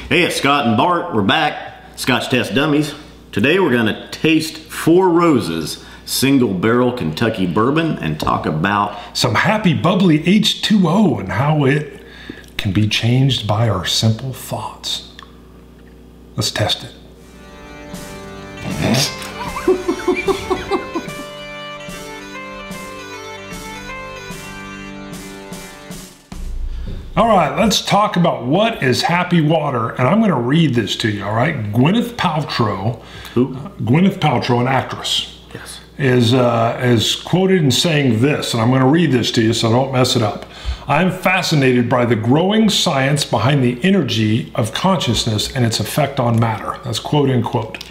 Hey, it's Scott and Bart. We're back. Scotch Test Dummies. Today we're going to taste Four Roses Single Barrel Kentucky Bourbon and talk about some happy bubbly H2O and how it can be changed by our simple thoughts. Let's test it. All right, let's talk about what is happy water, and I'm going to read this to you, all right? Gwyneth Paltrow, Gwyneth Paltrow, an actress, yes, is quoted in saying this, and I'm going to read this to you so I don't mess it up. I'm fascinated by the growing science behind the energy of consciousness and its effect on matter. That's quote unquote.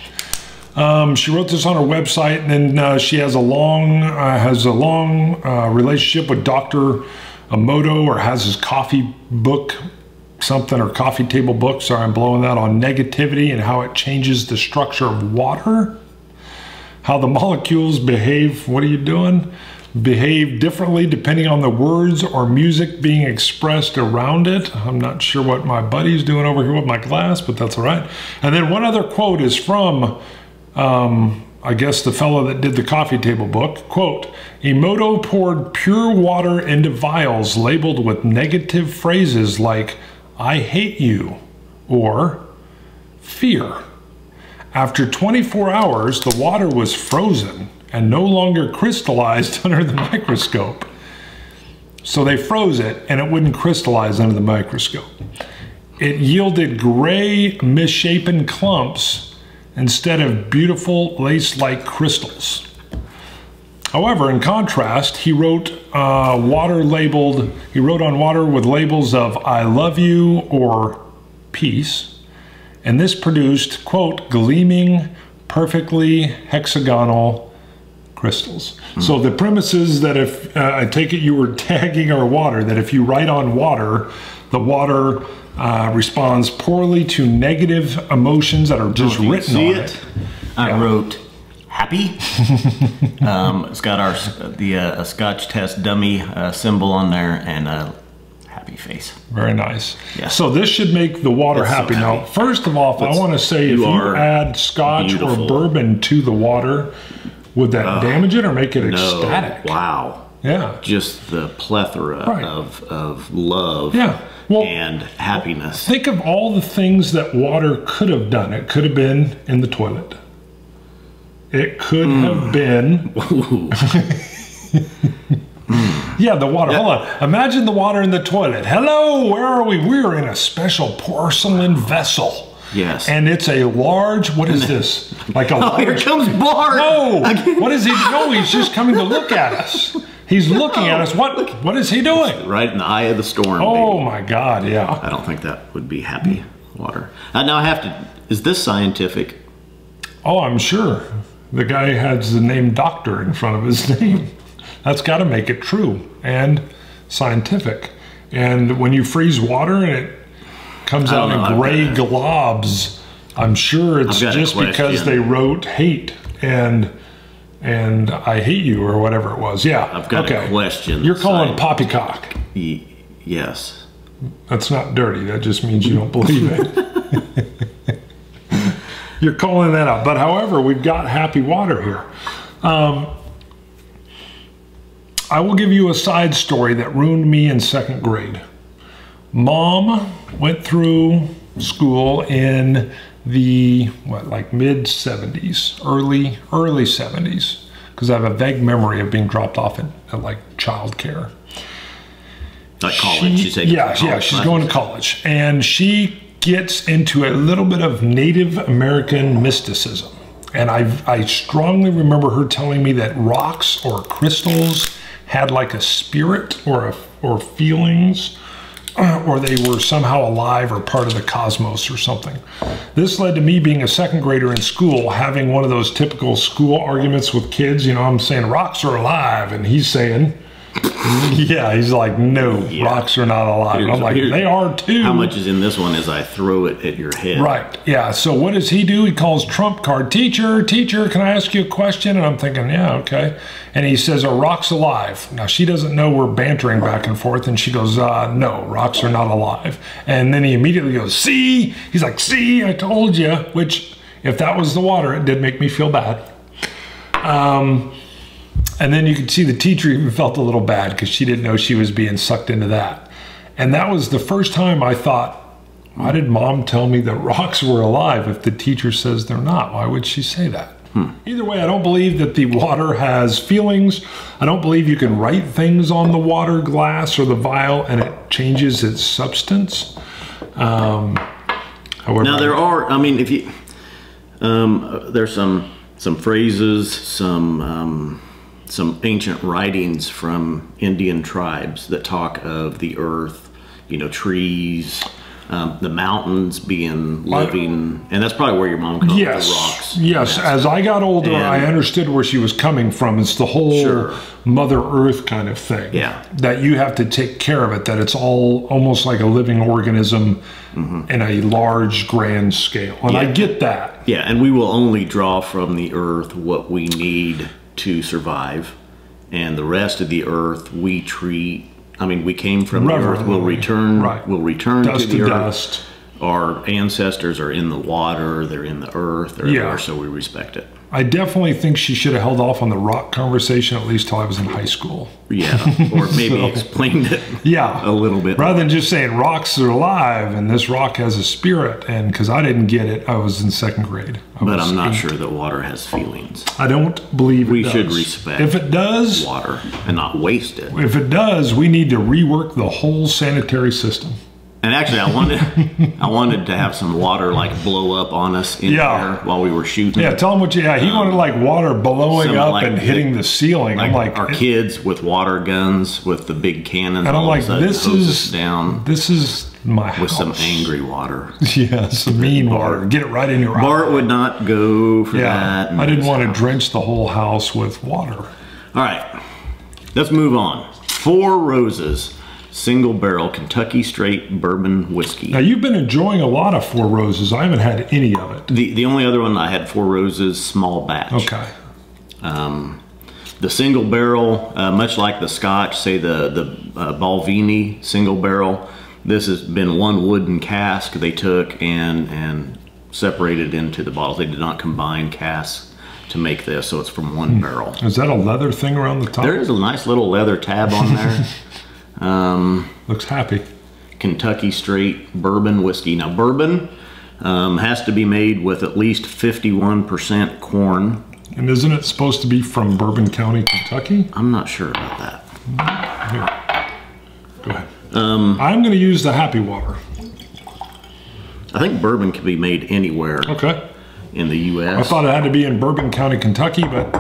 She wrote this on her website, and then she has a long relationship with Dr. Emoto, or has his coffee book, something, or coffee table book, sorry, I'm blowing that, on negativity and how it changes the structure of water, how the molecules behave, what are you doing? Behave differently depending on the words or music being expressed around it. I'm not sure what my buddy's doing over here with my glass, but that's all right. And then one other quote is from, I guess the fellow that did the coffee table book, quote, Emoto poured pure water into vials labeled with negative phrases like, I hate you, or fear. After 24 hours, the water was frozen and no longer crystallized under the microscope. So they froze it and it wouldn't crystallize under the microscope. It yielded gray, misshapen clumps instead of beautiful lace-like crystals. However, in contrast, he wrote on water with labels of I love you or peace, and this produced, quote, gleaming, perfectly hexagonal crystals. So the premise is that if, I take it you were tagging our water, that if you write on water, the water responds poorly to negative emotions that are just written on it. I wrote happy. It's got our a Scotch Test dummy symbol on there and a happy face. Very nice. Yeah. So this should make the water happy. So happy. Now, first of all, I want to say if you add Scotch or bourbon to the water, would that damage it or make it ecstatic? Wow. Yeah. Just the plethora of love. Yeah. Well, and happiness. Think of all the things that water could have done. It could have been in the toilet. It could have been. Yeah, the water. Hold on. Imagine the water in the toilet. Hello, where are we? We're in a special porcelain vessel. Yes. And it's a large, what is this? Like a large, here comes Bart. No, what is he? No, he's just coming to look at us. He's looking at us. What is he doing? Right in the eye of the storm. Oh baby. My God, yeah. I don't think that would be happy water. Now I have to, is this scientific? Oh, I'm sure. The guy has the name doctor in front of his name. That's got to make it true and scientific. And when you freeze water and it comes out in gray globs, I'm sure it's just because they wrote hate and I hate you or whatever it was. Yeah. I've got a question. You're calling poppycock. Yes. That's not dirty. That just means you don't believe it. You're calling that out. But however, we've got happy water here. I will give you a side story that ruined me in 2nd grade. Mom went through school in the, like mid-70s, early 70s, because I have a vague memory of being dropped off at like child care. Like college, she's taking college. Yeah, she's going to college. And she gets into a little bit of Native American mysticism. And I strongly remember her telling me that rocks or crystals had like a spirit or feelings, or they were somehow alive or part of the cosmos or something. This led to me being a 2nd grader in school, having one of those typical school arguments with kids. You know, I'm saying rocks are alive, and he's saying Yeah, he's like, no, Yeah. rocks are not alive. I'm like, they are too. How much is in this one as I throw it at your head? Right, yeah. So what does he do? He calls trump card. Teacher, can I ask you a question? And I'm thinking, yeah, okay. And he says, are rocks alive? Now, she doesn't know we're bantering back and forth. And she goes, no, rocks are not alive. And then he immediately goes, see? He's like, see, I told you. Which, if that was the water, it did make me feel bad. And then you could see the teacher even felt a little bad because she didn't know she was being sucked into that. And that was the first time I thought, why did Mom tell me that rocks were alive if the teacher says they're not? Why would she say that? Either way, I don't believe that the water has feelings. I don't believe you can write things on the water glass or the vial and it changes its substance. However, Now there are, I mean, if you, there's some phrases, some ancient writings from Indian tribes that talk of the earth, you know, trees, the mountains being living, and that's probably where your mom comes from, the rocks. Yes, as I got older, I understood where she was coming from. It's the whole Mother Earth kind of thing. Yeah. That you have to take care of it, that it's all almost like a living organism in a large, grand scale. And I get that. Yeah, and we will only draw from the earth what we need to survive, and the rest of the earth we treat. I mean, we came from the earth. We'll return. We'll return dust to the earth. Dust. Our ancestors are in the water. They're in the earth. They're there, so we respect it. I definitely think she should have held off on the rock conversation at least till I was in high school. Yeah, or maybe explained it. Yeah, a little bit rather than just saying rocks are alive and this rock has a spirit. And because I didn't get it, I was in second grade. But I'm not sure that water has feelings. I don't believe we it does. should respect. If it does, water and not waste it. If it does, we need to rework the whole sanitary system. And actually, I wanted to have some water like blow up on us in there while we were shooting. Yeah, tell him what you. Yeah, he wanted like water blowing up like and hitting the ceiling. Like I'm like our kids with water guns with the big cannons. And I'm like, this is my house with some angry water. Yeah, some mean water. Get it right in your eye. Bart would not go for that. I didn't want to drench the whole house with water. All right, let's move on. Four Roses. Single Barrel Kentucky Straight Bourbon Whiskey. Now you've been enjoying a lot of Four Roses. I haven't had any of it. The only other one I had, Four Roses, small batch. Okay. The Single Barrel, much like the Scotch, say the Balvenie Single Barrel, this has been one wooden cask they took and separated into the bottles. They did not combine casks to make this, so it's from one barrel. Is that a leather thing around the top? There is a nice little leather tab on there. Looks happy. Kentucky Straight Bourbon Whiskey. Now bourbon has to be made with at least 51% corn. And isn't it supposed to be from Bourbon County, Kentucky? I'm not sure about that. Here. Go ahead. I'm going to use the Happy Water. I think bourbon can be made anywhere in the U.S. I thought it had to be in Bourbon County, Kentucky, but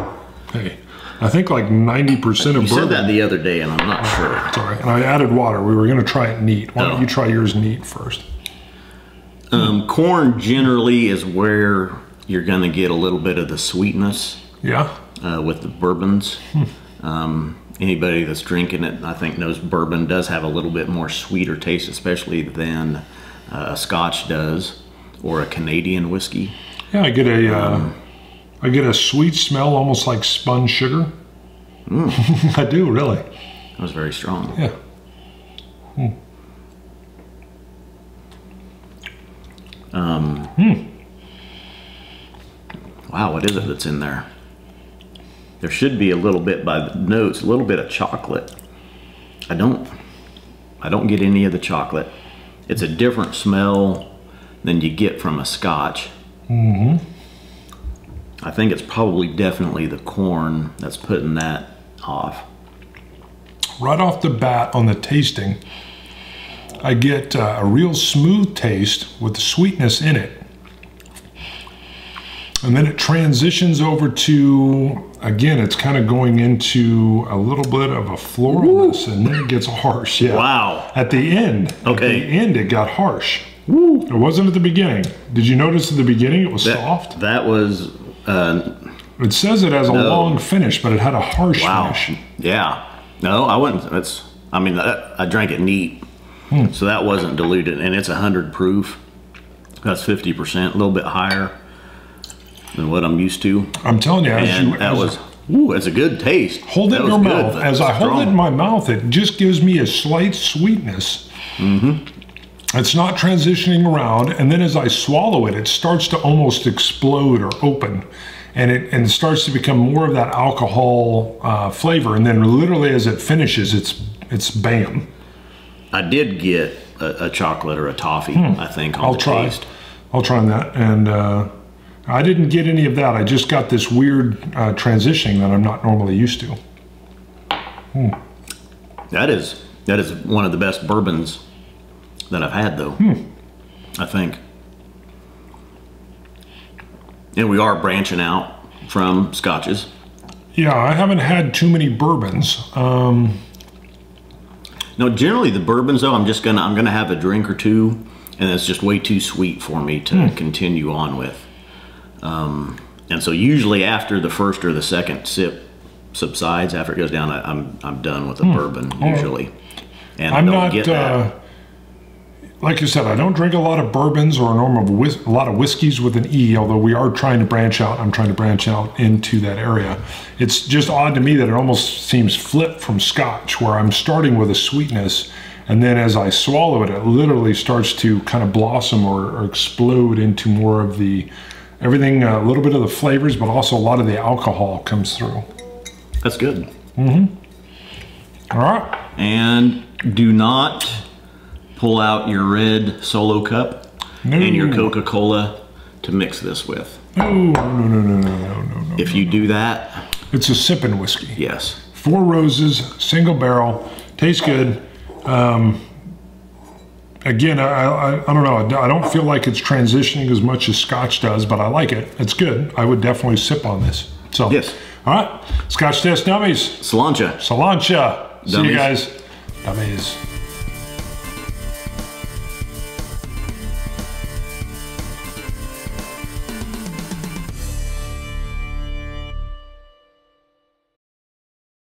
hey. I think like 90% of bourbon. You said that the other day, and I'm not sure. Sorry, and I added water. We were going to try it neat. Why don't you try yours neat first? Corn generally is where you're going to get a little bit of the sweetness. Yeah. With the bourbons. Anybody that's drinking it, I think, knows bourbon does have a little bit more sweeter taste, especially than a Scotch does, or a Canadian whiskey. Yeah, I get a sweet smell, almost like spun sugar. I do, really. That was very strong. Yeah. Wow, what is it that's in there? There should be a little bit by the notes, a little bit of chocolate. I don't get any of the chocolate. It's a different smell than you get from a Scotch. I think it's probably definitely the corn that's putting that off. Right off the bat on the tasting, I get a real smooth taste with the sweetness in it. And then it transitions over to, again, it's kind of going into a little bit of a floralness, and then it gets harsh. Yeah. Wow. At the end. Okay. At the end, it got harsh. It wasn't at the beginning. Did you notice at the beginning it was soft? That was... it says it has a long finish, but it had a harsh finish. Yeah. No, I wouldn't. I mean, I drank it neat, so that wasn't diluted, and it's 100 proof. That's 50%, a little bit higher than what I'm used to. I'm telling you, it's a good taste. Hold it in your mouth. As I hold it in my mouth, it just gives me a slight sweetness. It's not transitioning around, and then as I swallow it, it starts to almost explode or open, and it starts to become more of that alcohol flavor. And then literally as it finishes, it's bam. I did get a chocolate or a toffee, I think, on the taste. I'll try that. And I didn't get any of that. I just got this weird transitioning that I'm not normally used to. That is one of the best bourbons that I've had, though. I think. And we are branching out from scotches. Yeah, I haven't had too many bourbons. No, generally the bourbons, though, I'm gonna have a drink or two, and it's just way too sweet for me to continue on with. And so usually after the first or the second sip subsides, after it goes down, I'm done with the bourbon usually. And I'm not like you said, I don't drink a lot of bourbons or a lot of whiskeys with an E, although we are trying to branch out. I'm trying to branch out into that area. It's just odd to me that it almost seems flipped from Scotch, where I'm starting with a sweetness, and then as I swallow it, it literally starts to kind of blossom or explode into more of the everything, a little bit of the flavors, but also a lot of the alcohol comes through. That's good. All right. And do not pull out your red Solo cup and your Coca-Cola to mix this with. No. If you do that, it's a sipping whiskey. Yes. 4 Roses, single barrel, tastes good. Again, I don't know. I don't feel like it's transitioning as much as Scotch does, but I like it. It's good. I would definitely sip on this. So, yes. All right. Scotch Test Dummies. Salancha. See you guys. Dummies.